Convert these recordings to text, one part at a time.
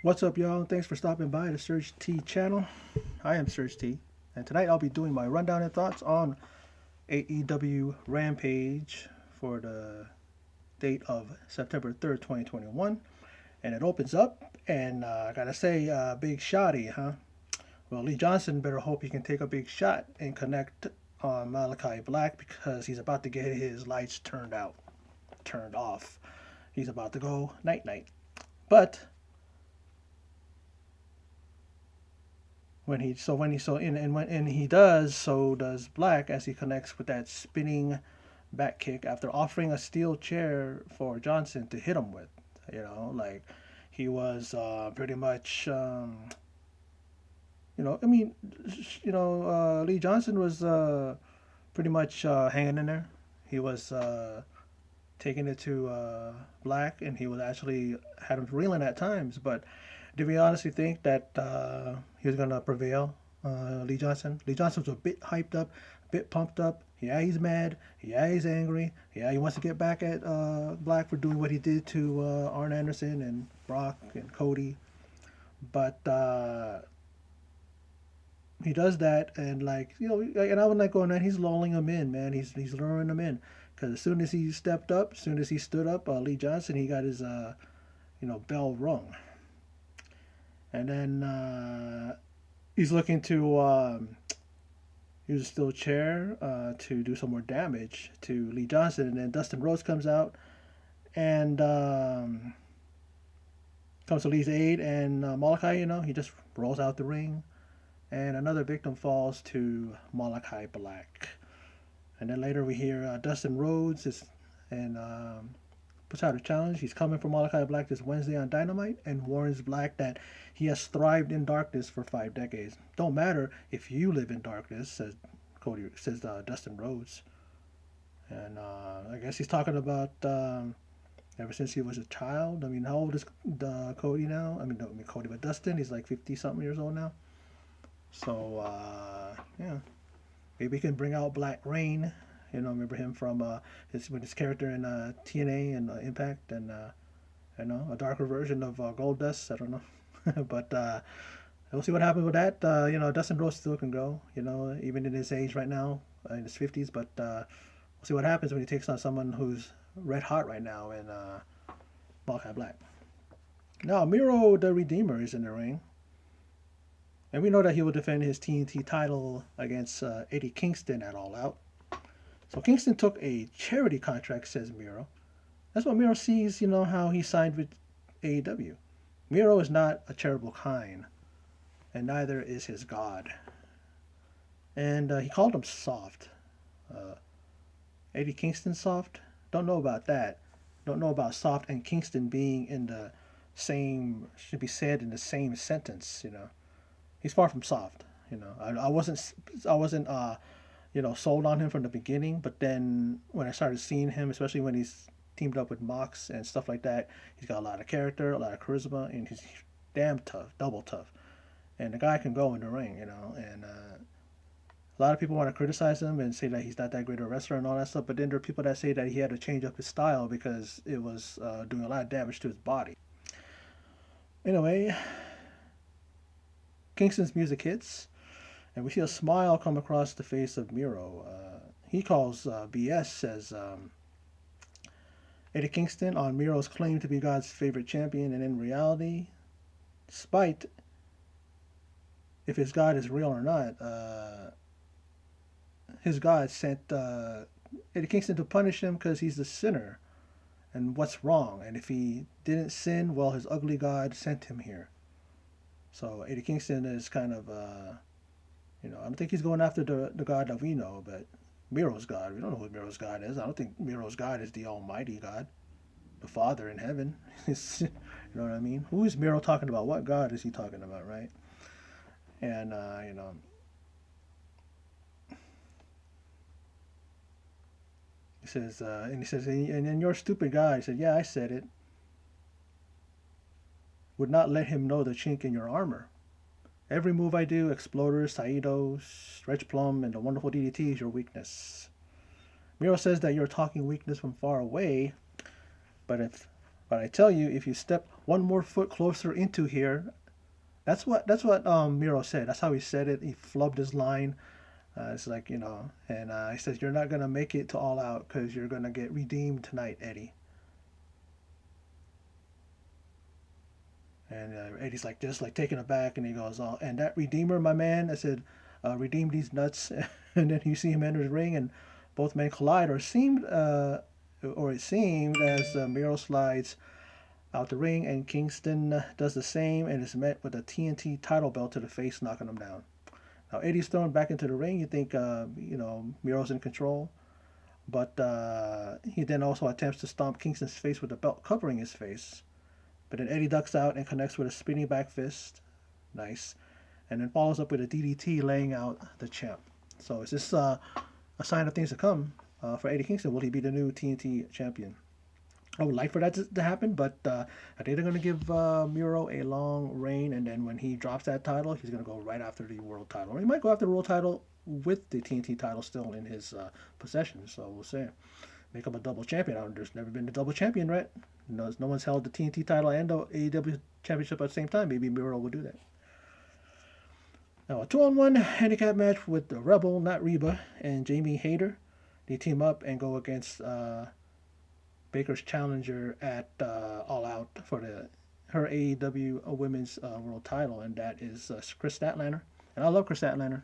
What's up, y'all? Thanks for stopping by the Surge T channel. I am Surge T, and tonight I'll be doing my rundown and thoughts on AEW Rampage for the date of September 3rd, 2021. And it opens up, and I gotta say, big shotty, huh? Well, Lee Johnson better hope he can take a big shot and connect on Malachi Black because he's about to get his lights turned off. He's about to go night night. But when he does, so does Black as he connects with that spinning back kick after offering a steel chair for Johnson to hit him with. Like he was pretty much I mean Lee Johnson was pretty much hanging in there. He was taking it to Black, and he was actually had him reeling at times. But did we honestly think that he was gonna prevail, Lee Johnson? Lee Johnson was a bit hyped up, a bit pumped up. Yeah, he's mad. Yeah, he's angry. Yeah, he wants to get back at Black for doing what he did to Arn Anderson and Brock and Cody. But he does that, and and I was like going, man, he's lulling him in, man. He's luring him in, because as soon as he stepped up, as soon as he stood up, Lee Johnson, he got his bell rung, and then he's looking to use a steel chair to do some more damage to Lee Johnson, and then Dustin Rhodes comes out and comes to Lee's aid, and Malachi, he just rolls out the ring, and another victim falls to Malachi Black. And then later we hear Dustin Rhodes puts out a challenge. He's coming for Malachi Black this Wednesday on Dynamite and warns Black that he has thrived in darkness for 5 decades. Don't matter if you live in darkness, says Dustin Rhodes. And I guess he's talking about ever since he was a child. I mean, how old is Cody now? Cody, but Dustin, he's like 50 something years old now. So, yeah. Maybe he can bring out Black Rain. Remember him from his character in TNA and Impact, and a darker version of Goldust. I don't know, but we'll see what happens with that. Dustin Rhodes still can go. Even in his age right now, in his 50s. But we'll see what happens when he takes on someone who's red hot right now in Malachi Black. Now, Miro the Redeemer is in the ring. And we know that he will defend his TNT title against Eddie Kingston at All Out. So Kingston took a charity contract, says Miro. That's what Miro sees, how he signed with AEW. Miro is not a charitable kind, and neither is his God. And he called him soft. Eddie Kingston soft? Don't know about that. Don't know about soft and Kingston being in the same, should be said in the same sentence, He's far from soft. I wasn't sold on him from the beginning, but then when I started seeing him, especially when he's teamed up with Mox and stuff like that, he's got a lot of character, a lot of charisma, and he's damn tough, double tough. And the guy can go in the ring, and a lot of people want to criticize him and say that he's not that great a wrestler and all that stuff, but then there are people that say that he had to change up his style because it was doing a lot of damage to his body. Anyway, Kingston's music hits, and we see a smile come across the face of Miro. He calls BS, says Eddie Kingston on Miro's claim to be God's favorite champion, and in reality, despite if his God is real or not, his God sent Eddie Kingston to punish him because he's the sinner. And what's wrong? And if he didn't sin, well, his ugly God sent him here. So Eddie Kingston is kind of, I don't think he's going after the God that we know, but Miro's God. We don't know who Miro's God is. I don't think Miro's God is the Almighty God, the Father in heaven. You know what I mean? Who is Miro talking about? What God is he talking about, right? And, he says, and you're a stupid guy. He said, yeah, I said it. Would not let him know the chink in your armor. Every move I do, exploders, Saidos, stretch plum, and the wonderful DDT is your weakness. Miro says that you're talking weakness from far away, but if But I tell you, if you step one more foot closer into here, that's what Miro said. That's how he said it. He flubbed his line. It's like, and he says, "You're not gonna make it to All Out because you're gonna get redeemed tonight, Eddie." And Eddie's like just like taken aback, and he goes, "Oh, and that Redeemer, my man," I said, "redeem these nuts." And then you see him enter the ring, and both men collide, or it seemed as Miro slides out the ring, and Kingston does the same, and is met with a TNT title belt to the face, knocking him down. Now Eddie's thrown back into the ring. You think, Miro's in control, but he then also attempts to stomp Kingston's face with the belt covering his face. But then Eddie ducks out and connects with a spinning back fist. Nice. And then follows up with a DDT, laying out the champ. So is this a sign of things to come for Eddie Kingston? Will he be the new TNT champion? I would like for that to happen, but I think they're going to give Miro a long reign, and then when he drops that title, he's going to go right after the world title. Or he might go after the world title with the TNT title still in his possession. So we'll see. Make him a double champion. There's never been a double champion, right? No one's held the TNT title and the AEW championship at the same time. Maybe Miro will do that. Now, a 2-on-1 handicap match with the Rebel, not Reba, and Jamie Hayter. They team up and go against Baker's challenger at All Out for her AEW Women's World Title, and that is Chris Statlander. And I love Chris Statlander.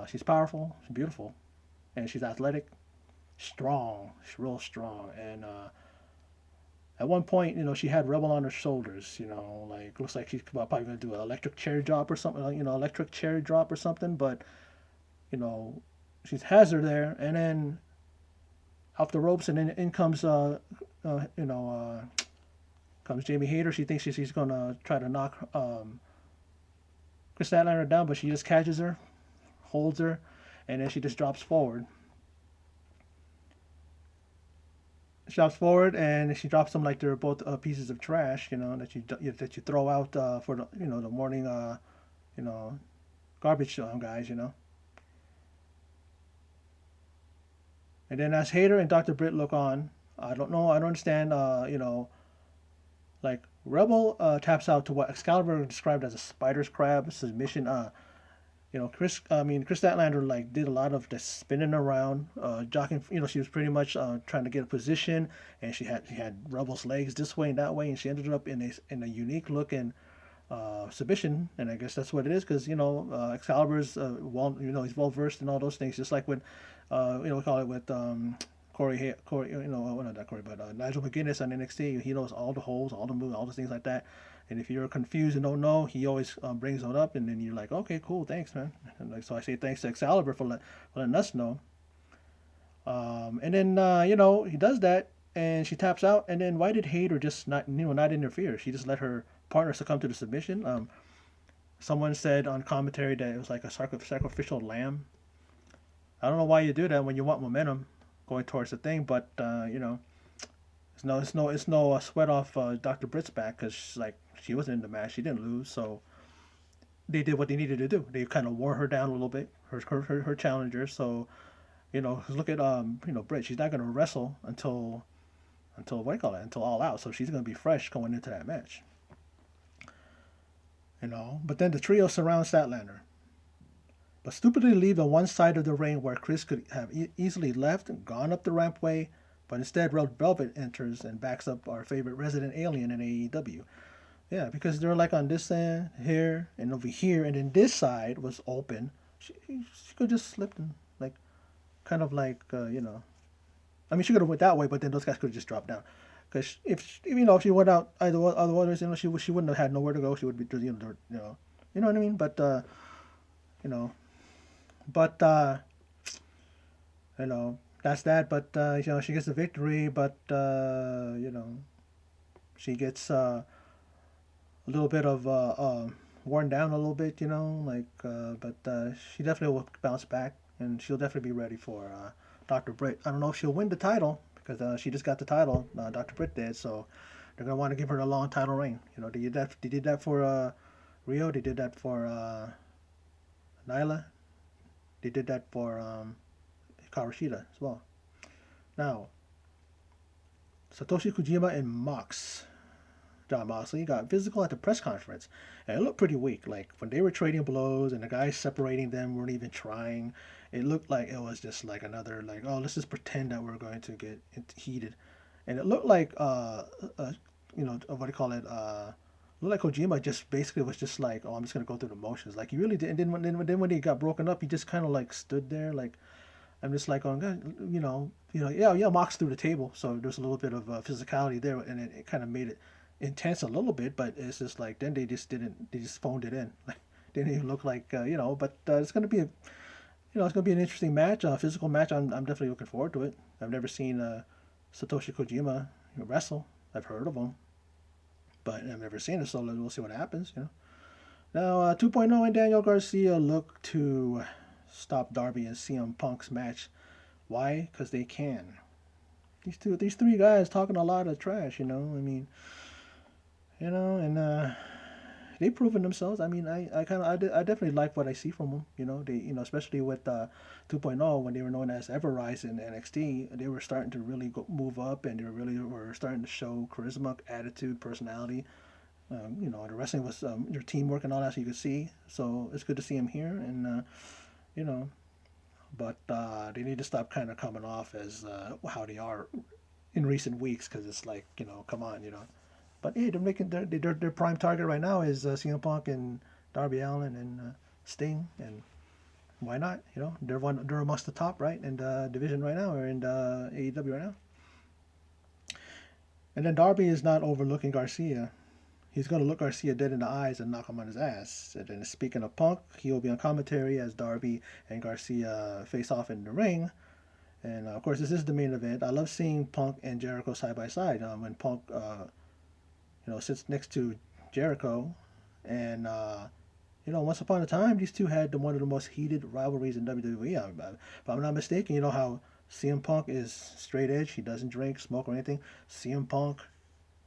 She's powerful, she's beautiful, and she's athletic, strong. She's real strong, and at one point, she had Rebel on her shoulders. Like looks like she's probably gonna do an electric cherry drop or something. Electric cherry drop or something. But you know, she has her there, and then off the ropes, and then in comes uh, you know comes Jamie Hayter. She thinks she's gonna try to knock Chris Statlander down, but she just catches her, holds her, and then she just drops forward. She drops forward, and she drops them like they're both pieces of trash, that you throw out for the morning you know garbage guys. And then as Hayter and Dr. Britt look on, I don't know, I don't understand. Like Rebel taps out to what Excalibur described as a spider's crab submission. Chris Statlander like did a lot of the spinning around, jockeying. She was pretty much trying to get a position, and she had Rebel's legs this way and that way, and she ended up in a unique looking submission, and I guess that's what it is because Excalibur's he's well versed in all those things, just like when we call it with Corey, well, not Corey, but Nigel McGuinness on NXT. He knows all the holes, all the moves, all the things like that. And if you're confused and don't know, he always brings it up, and then you're like, okay, cool, thanks, man. And like, so I say thanks to Excalibur for letting us know. And then he does that, and she taps out. And then why did Hayter just not interfere? She just let her partner succumb to the submission. Someone said on commentary that it was like a sacrificial lamb. I don't know why you do that when you want momentum going towards the thing, but it's no sweat off Dr. Britt's back because she wasn't in the match. She didn't lose, so they did what they needed to do. They kind of wore her down a little bit, her challenger. So look at Britt. She's not going to wrestle until what do you call it? Until All Out. So she's going to be fresh going into that match. But then the trio surrounds Statlander, but stupidly leave on one side of the ring where Chris could have easily left and gone up the rampway, but instead Red Velvet enters and backs up our favorite resident alien in AEW. Yeah, because they're like on this end, here, and over here, and then this side was open. She could just slipped and kind of I mean, she could have went that way, but then those guys could have just dropped down. Because if she went out either otherwise, she wouldn't have had nowhere to go. She would be you know what I mean. But you know, but that's that. But she gets the victory. But she gets a little bit of worn down a little bit. But she definitely will bounce back, and she'll definitely be ready for Dr. Britt. I don't know if she'll win the title because she just got the title. Dr. Britt did, so they're gonna want to give her a long title reign. They did that. They did that for Rio. They did that for Nyla. They did that for Kawashita as well. Now, Satoshi Kojima and John Moxley got physical at the press conference, and it looked pretty weak. Like when they were trading blows and the guys separating them weren't even trying. It looked like it was just like another like, oh, let's just pretend that we're going to get heated, and it looked like what do you call it? Looked like Kojima just basically was just like, oh, I'm just gonna go through the motions. Like he really did. And then when he got broken up, he just kind of like stood there like, I'm just like, oh, yeah, Mox through the table, so there's a little bit of physicality there, and it kind of made it intense a little bit, but it's just like then they just phoned it in, like didn't even look like But it's gonna be it's gonna be an interesting match, a physical match. I'm definitely looking forward to it. I've never seen Satoshi Kojima wrestle. I've heard of him, but I've never seen it, so we'll see what happens. Now 2.0 and Daniel Garcia look to stop Darby and CM Punk's match. Why? Because they can. These three guys talking a lot of trash. I mean, and they've proven themselves. I mean, I definitely like what I see from them. Especially with 2.0 when they were known as Everrise in NXT, they were starting to really move up, and they really were starting to show charisma, attitude, personality. The wrestling was their teamwork and all that, so you could see. So it's good to see them here, and you know, but they need to stop kind of coming off as how they are in recent weeks, because it's like, come on. But hey, they're making their prime target right now is CM Punk and Darby Allin and Sting, and why not? They're amongst the top, right, in the division right now, or in the AEW right now. And then Darby is not overlooking Garcia. He's going to look Garcia dead in the eyes and knock him on his ass. And then speaking of Punk, he will be on commentary as Darby and Garcia face off in the ring. And of course, this is the main event. I love seeing Punk and Jericho side by side. When Punk, sits next to Jericho, and once upon a time, these two had one of the most heated rivalries in WWE. If I'm not mistaken, you know how CM Punk is straight edge. He doesn't drink, smoke, or anything. CM Punk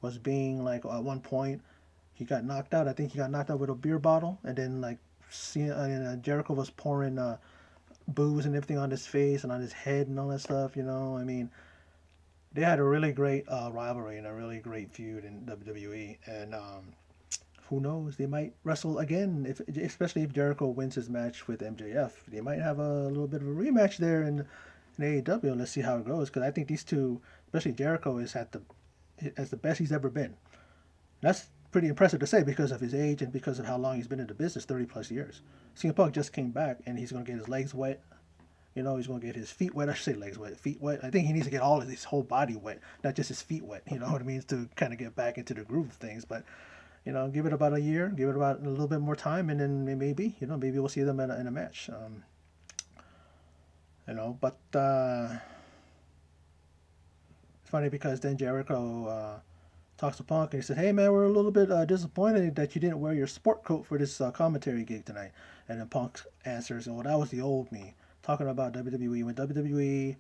was being like at one point he got knocked out. I think he got knocked out with a beer bottle, and then like Jericho was pouring booze and everything on his face and on his head and all that stuff. I mean, they had a really great rivalry and a really great feud in WWE, and who knows, they might wrestle again, especially if Jericho wins his match with MJF. They might have a little bit of a rematch there in AEW. Let's see how it goes, because I think these two, especially Jericho, is as the best he's ever been. That's pretty impressive to say because of his age and because of how long he's been in the business, 30 plus years. CM Punk just came back, and he's going to get his legs wet. He's going to get his feet wet. I should say legs wet, feet wet. I think he needs to get all of his whole body wet, not just his feet wet. You know what I mean? To kind of get back into the groove of things. But, give it about a year, give it about a little bit more time, and then maybe we'll see them in a match. But it's funny because then Jericho talks to Punk, and he said, "Hey man, we're a little bit disappointed that you didn't wear your sport coat for this commentary gig tonight." And then Punk answers, "Well, that was the old me, talking about WWE. When WWE,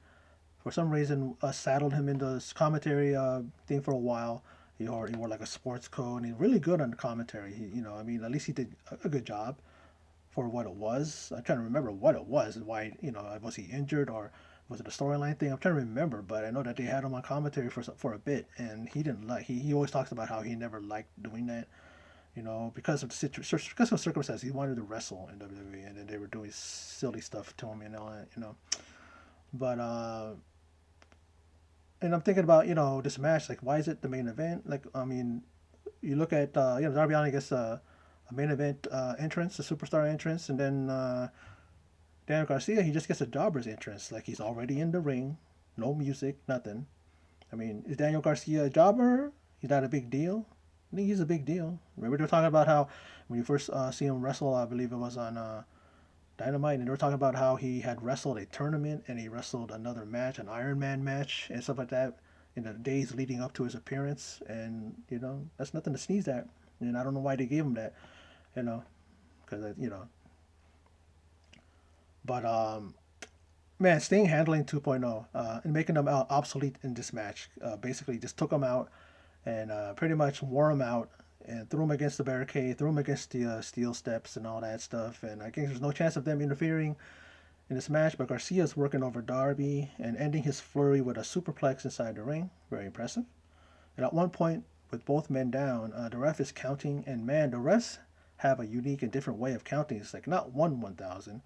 for some reason, saddled him into this commentary thing for a while. He wore like a sports coat, and he's really good on the commentary. At least he did a good job for what it was. I'm trying to remember what it was and why. Was he injured, or was it a storyline thing? I'm trying to remember, but I know that they had him on commentary for a bit, and he didn't like. He always talks about how he never liked doing that. Because of because of circumstances, he wanted to wrestle in WWE, and then they were doing silly stuff to him and all that. But and I'm thinking about this match, like why is it the main event? Like, I mean, you look at Darby Allin gets a main event entrance, a superstar entrance, and then Daniel Garcia, he just gets a jobber's entrance. Like, he's already in the ring, no music, nothing. I mean, is Daniel Garcia a jobber? He's not a big deal. I think he's a big deal. Remember they were talking about how when you first see him wrestle, I believe it was on Dynamite, and they were talking about how he had wrestled a tournament and he wrestled another match, an Iron Man match, and stuff like that in the days leading up to his appearance. And that's nothing to sneeze at. And I don't know why they gave him that, because But man, Sting handling 2.0 and making them obsolete in this match. Basically, just took them out and pretty much wore them out and threw them against the barricade, threw them against the steel steps and all that stuff. And I guess there's no chance of them interfering. in this match, but Garcia is working over Darby and ending his flurry with a superplex inside the ring. Very impressive. And at one point, with both men down, the ref is counting, and man, the refs have a unique and different way of counting. It's like not 1,000,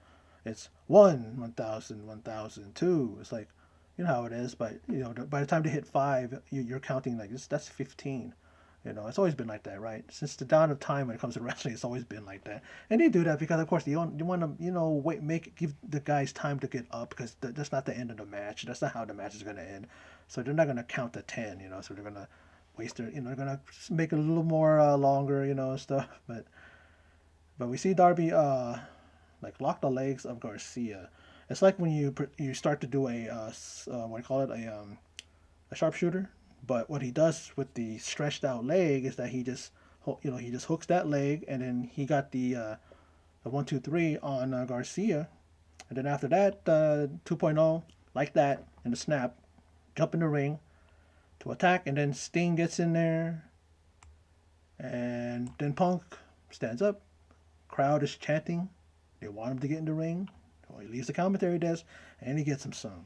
it's 1,000, 1,000, 2. It's like, you know how it is, but by the time they hit 5, you're counting like this. That's 15. It's always been like that, right? Since the dawn of time when it comes to wrestling, it's always been like that. And they do that because, of course, you want to, give the guys time to get up because that's not the end of the match. That's not how the match is going to end. So they're not going to count to 10, so they're going to waste their, they're going to make it a little more longer, stuff. But we see Darby like lock the legs of Garcia. It's like when you start to do what do you call it, a sharpshooter. But what he does with the stretched out leg is that he just hooks that leg, and then he got the 1, 2, 3 on Garcia, and then after that 2.0 like that in the snap, jump in the ring to attack, and then Sting gets in there, and then Punk stands up. Crowd is chanting. They want him to get in the ring. So he leaves the commentary desk, and he gets him some.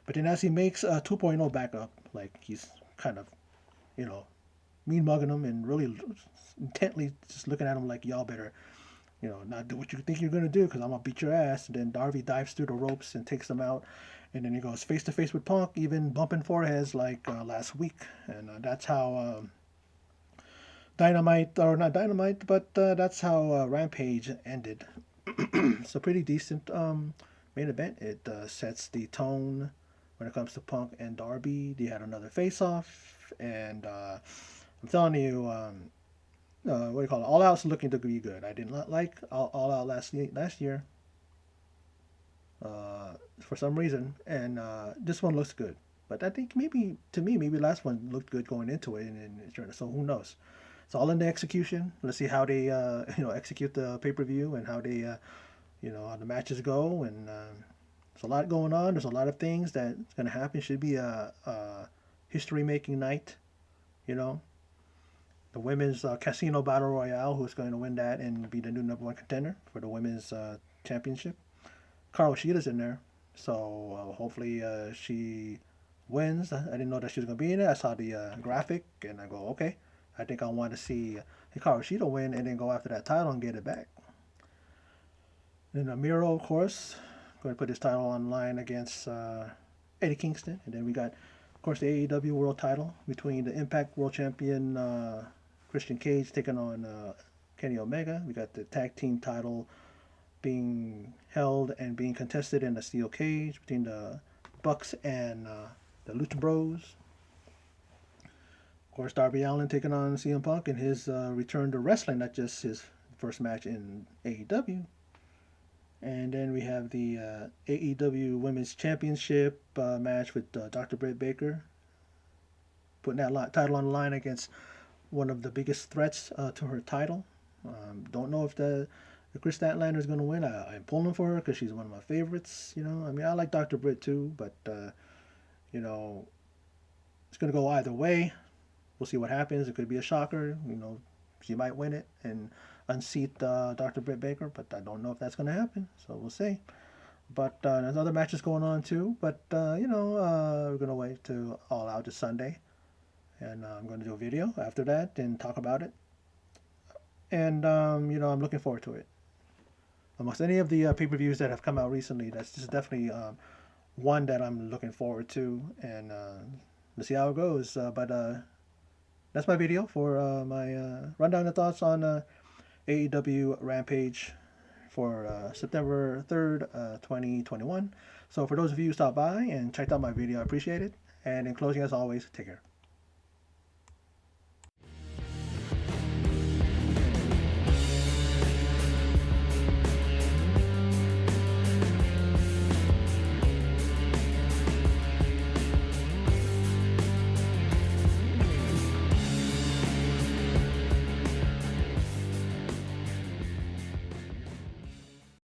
But then as he makes 2.0 back up, like he's kind of, mean mugging him and really intently just looking at him like, y'all better, not do what you think you're going to do because I'm going to beat your ass. And then Darby dives through the ropes and takes him out. And then he goes face to face with Punk, even bumping foreheads like last week. And that's how Dynamite, or not Dynamite, but that's how Rampage ended. So pretty decent main event. It sets the tone when it comes to Punk and Darby. They had another face-off, and I'm telling you, what do you call it? All Out's looking to be good. I did not like All Out last year for some reason, and this one looks good. But I think maybe last one looked good going into it, and so who knows? It's all in the execution. Let's see how they execute the pay-per-view and how they how the matches go, and there's a lot going on. There's a lot of things that's going to happen. Should be a history-making night. The women's Casino Battle Royale, who's going to win that and be the new #1 contender for the women's championship. Carl Sheeta's in there, so hopefully she wins. I didn't know that she was going to be in it. I saw the graphic, and I go, okay, I think I want to see Hikaru Shida win and then go after that title and get it back. Then Miro, of course, going to put his title on line against Eddie Kingston. And then we got, of course, the AEW World title between the Impact World Champion Christian Cage taking on Kenny Omega. We got the tag team title being held and being contested in a steel cage between the Bucks and the Lucha Bros. Of course, Darby Allin taking on CM Punk in his return to wrestling, not just his first match in AEW. And then we have the AEW Women's Championship match with Dr. Britt Baker, putting that title on the line against one of the biggest threats to her title. Don't know if Chris Statlander is going to win. I'm pulling for her because she's one of my favorites. I like Dr. Britt too, but it's going to go either way. We'll see what happens. It could be a shocker. She might win it and unseat Dr. Britt Baker, but I don't know if that's going to happen. So we'll see. But there's other matches going on too. But we're going to wait to All Out this Sunday, and I'm going to do a video after that and talk about it. And I'm looking forward to it. Amongst any of the pay-per-views that have come out recently, that's just definitely one that I'm looking forward to, and let's see how it goes. But that's my video for my rundown of thoughts on AEW Rampage for September 3rd, 2021. So for those of you who stopped by and checked out my video, I appreciate it. And in closing, as always, take care.